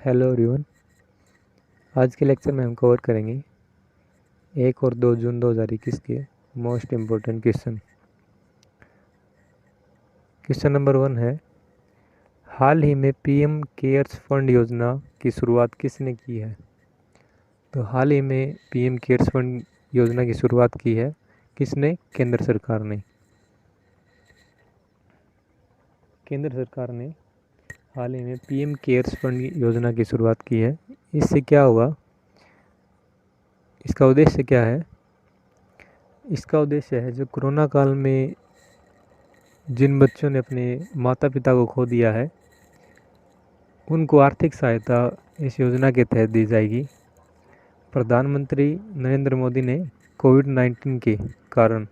Hello everyone. आज के lecture में हम कवर करेंगे 1 और 2 जून 2021 के most important question. Question number 1 है, हाल ही में पीएम केयर्स फंड योजना की शुरुआत किसने की है? तो हाल ही में पीएम केयर्स फंड योजना की शुरुआत की है किसने? केंद्र सरकार ने। केंद्र सरकार ने हाल ही में पीएम केयर्स फंड योजना की शुरुआत की है। इससे क्या होगा? इसका उद्देश्य क्या है? इसका उद्देश्य है जो कोरोना काल में जिन बच्चों ने अपने माता पिता को खो दिया है उनको आर्थिक सहायता इस योजना के तहत दी जाएगी। प्रधानमंत्री नरेंद्र मोदी ने कोविड-19 के कारण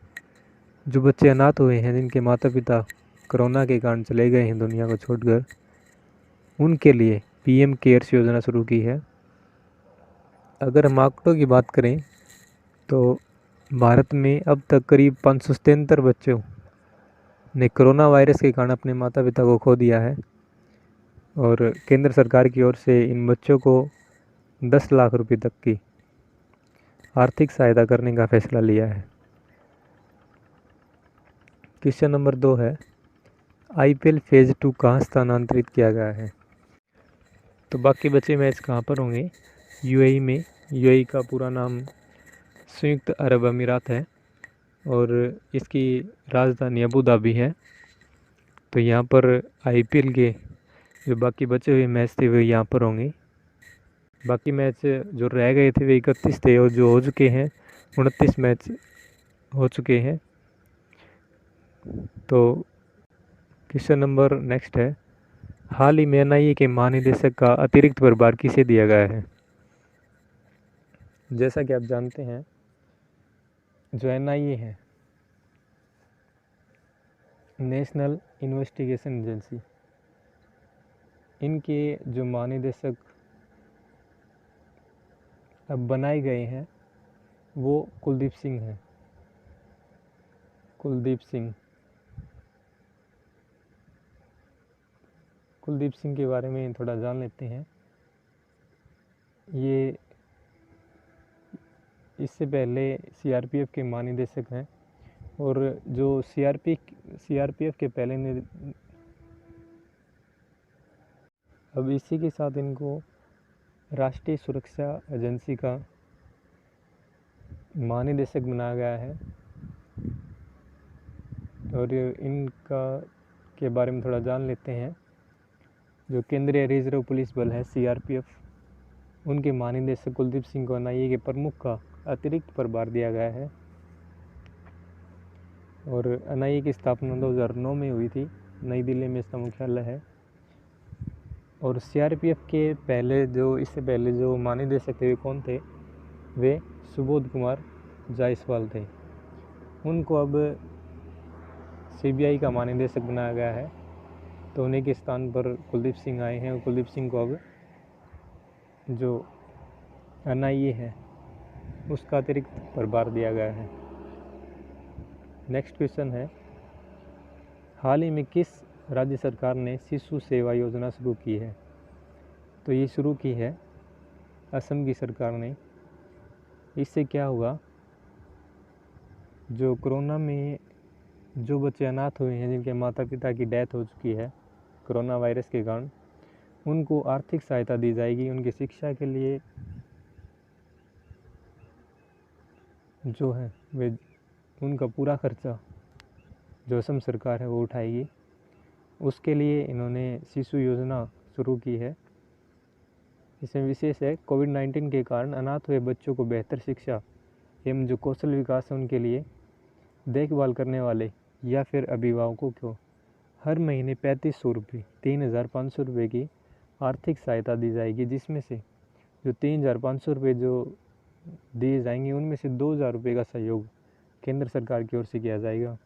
जो बच्चे अनाथ हुए हैं, जिनके माता पिता कोरोना के कारण चले गए हैं दुनिया को छोड़कर, उनके लिए पीएम केयर्स योजना शुरू की है। अगर हम आंकड़ों की बात करें तो भारत में अब तक करीब 577 बच्चों ने कोरोना वायरस के कारण अपने माता पिता को खो दिया है और केंद्र सरकार की ओर से इन बच्चों को 10 लाख रुपए तक की आर्थिक सहायता करने का फैसला लिया है। क्वेश्चन नंबर 2 है, आईपीएल फेज 2 कहाँ स्थानांतरित किया गया है? तो बाकी बचे मैच कहाँ पर होंगे? यूएई में। यूएई का पूरा नाम संयुक्त अरब अमीरात है और इसकी राजधानी अबू धाबी है। तो यहाँ पर आईपीएल के जो बाकी बचे हुए मैच थे वे यहाँ पर होंगे। बाकी मैच जो रह गए थे वे 31 थे और जो हो चुके हैं 29 मैच हो चुके हैं। तो क्वेश्चन नंबर नेक्स्ट है, हाल ही में एनआईए के महानिदेशक का अतिरिक्त प्रभार किसे दिया गया है? जैसा कि आप जानते हैं, जो एनआईए है, नेशनल इन्वेस्टिगेशन एजेंसी, इनके जो महानिदेशक अब बनाए गए हैं वो कुलदीप सिंह हैं। कुलदीप सिंह के बारे में थोड़ा जान लेते हैं। ये इससे पहले सीआरपीएफ के महानिदेशक हैं और जो सीआरपीएफ के पहले अब इसी के साथ इनको राष्ट्रीय सुरक्षा एजेंसी का महानिदेशक बनाया गया है। और इनका के बारे में थोड़ा जान लेते हैं। जो केंद्रीय रिजर्व पुलिस बल है सीआरपीएफ, उनके महानिदेशक कुलदीप सिंह को एनआईए के प्रमुख का अतिरिक्त प्रभार दिया गया है। और एनआईए की स्थापना 2009 में हुई थी, नई दिल्ली में इसका मुख्यालय है। और सीआरपीएफ के इससे पहले जो महानिदेशक थे वे कौन थे? वे सुबोध कुमार जायसवाल थे। उनको अब सीबीआई का महानिदेशक बनाया गया है। तो उन्हीं के स्थान पर कुलदीप सिंह आए हैं और कुलदीप सिंह को अब जो एनआईए है उसका अतिरिक्त प्रभार दिया गया है। नेक्स्ट क्वेश्चन है, हाल ही में किस राज्य सरकार ने शिशु सेवा योजना शुरू की है? तो ये शुरू की है असम की सरकार ने। इससे क्या हुआ? जो कोरोना में जो बच्चे अनाथ हुए हैं, जिनके माता पिता की डेथ हो चुकी है कोरोना वायरस के कारण, उनको आर्थिक सहायता दी जाएगी। उनकी शिक्षा के लिए जो है वे उनका पूरा खर्चा जो असम सरकार है वो उठाएगी। उसके लिए इन्होंने शिशु योजना शुरू की है। इसमें विशेष है कोविड-19 के कारण अनाथ हुए बच्चों को बेहतर शिक्षा एवं जो कौशल विकास है उनके लिए देखभाल करने वाले या फिर अभिभावकों को हर महीने 3500 रुपये 3500 रुपये की आर्थिक सहायता दी जाएगी, जिसमें से जो 3500 रुपये जो दिए जाएंगे उनमें से 2000 रुपये का सहयोग केंद्र सरकार की ओर से किया जाएगा।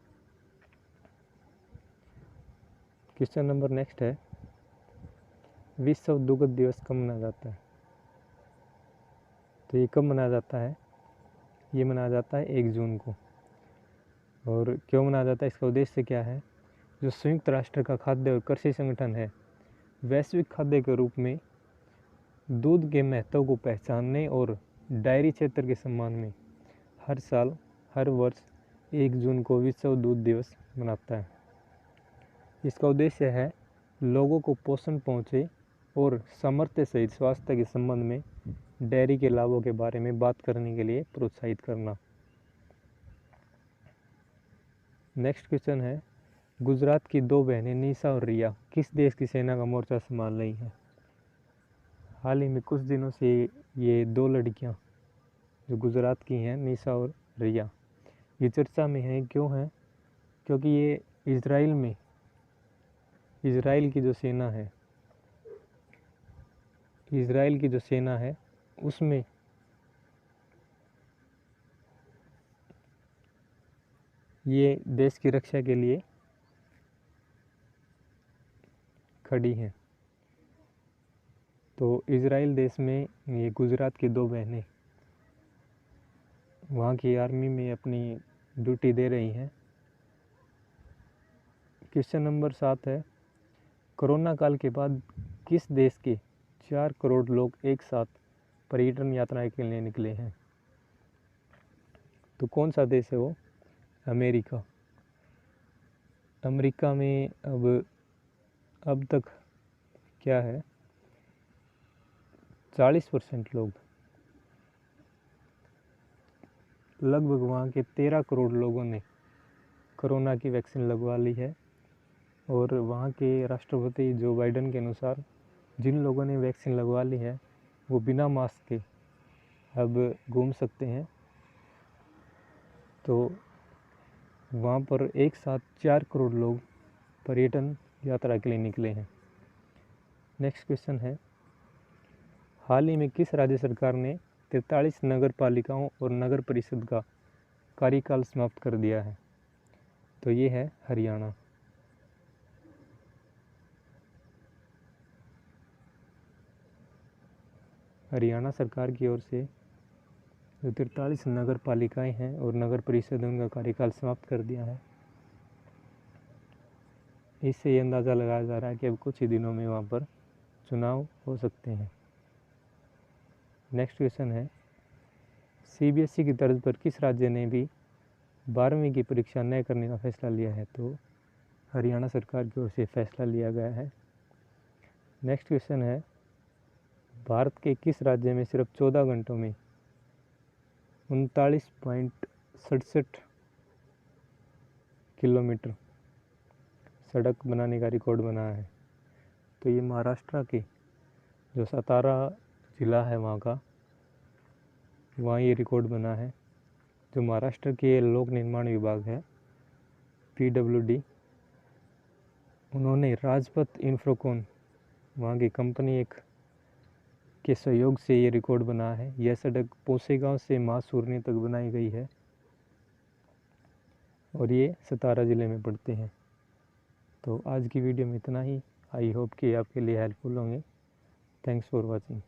क्वेश्चन नंबर नेक्स्ट है, विश्व दुग्ध दिवस कब मनाया जाता है? तो ये कब मनाया जाता है? ये मनाया जाता है 1 जून को। और क्यों मनाया जाता है, इसका उद्देश्य क्या है? जो संयुक्त राष्ट्र का खाद्य और कृषि संगठन है, वैश्विक खाद्य के रूप में दूध के महत्व को पहचानने और डेयरी क्षेत्र के सम्मान में हर साल हर वर्ष 1 जून को विश्व दूध दिवस मनाता है। इसका उद्देश्य है लोगों को पोषण पहुँचे और सामर्थ्य सहित स्वास्थ्य के संबंध में डेयरी के लाभों के बारे में बात करने के लिए प्रोत्साहित करना। नेक्स्ट क्वेश्चन है, गुजरात की 2 बहनें निशा और रिया किस देश की सेना का मोर्चा संभाल रही हैं? हाल ही में कुछ दिनों से ये 2 लड़कियां जो गुजरात की हैं, निशा और रिया, ये चर्चा में हैं। क्यों हैं? क्योंकि ये इज़राइल की जो सेना है उसमें ये देश की रक्षा के लिए खड़ी हैं। तो इज़राइल देश में ये गुजरात की 2 बहनें वहाँ की आर्मी में अपनी ड्यूटी दे रही हैं। क्वेश्चन नंबर 7 है, कोरोना काल के बाद किस देश के 4 करोड़ लोग एक साथ पर्यटन यात्राएं के लिए निकले हैं? तो कौन सा देश है वो? अमेरिका। अमेरिका में अब तक क्या है, 40% लोग, लगभग वहाँ के 13 करोड़ लोगों ने कोरोना की वैक्सीन लगवा ली है। और वहाँ के राष्ट्रपति जो बाइडेन के अनुसार जिन लोगों ने वैक्सीन लगवा ली है वो बिना मास्क के अब घूम सकते हैं। तो वहाँ पर एक साथ 4 करोड़ लोग पर्यटन यात्रा के लिए निकले हैं। नेक्स्ट क्वेश्चन है, हाल ही में किस राज्य सरकार ने 43 नगर पालिकाओं और नगर परिषद का कार्यकाल समाप्त कर दिया है? तो ये है हरियाणा। हरियाणा सरकार की ओर से जो 43 नगर पालिकाएँ हैं और नगर परिषद उनका कार्यकाल समाप्त कर दिया है। इससे ये अंदाज़ा लगाया जा रहा है कि अब कुछ ही दिनों में वहाँ पर चुनाव हो सकते हैं। नेक्स्ट क्वेश्चन है, सीबीएसई की तर्ज पर किस राज्य ने भी 12वीं की परीक्षा न करने का फैसला लिया है? तो हरियाणा सरकार की ओर से फैसला लिया गया है। नेक्स्ट क्वेश्चन है, भारत के किस राज्य में सिर्फ 14 घंटों में 39.67 किलोमीटर सड़क बनाने का रिकॉर्ड बना है? तो ये महाराष्ट्र के जो सतारा ज़िला है वहाँ ये रिकॉर्ड बना है। जो महाराष्ट्र के लोक निर्माण विभाग है PWD, उन्होंने राजपथ इंफ्रोकॉन वहाँ की कंपनी एक के सहयोग से ये रिकॉर्ड बना है। यह सड़क पोसेगांव से मासूरनी तक बनाई गई है और ये सतारा ज़िले में पड़ते हैं। तो आज की वीडियो में इतना ही। आई होप कि आपके लिए हेल्पफुल होंगे। Thanks for watching.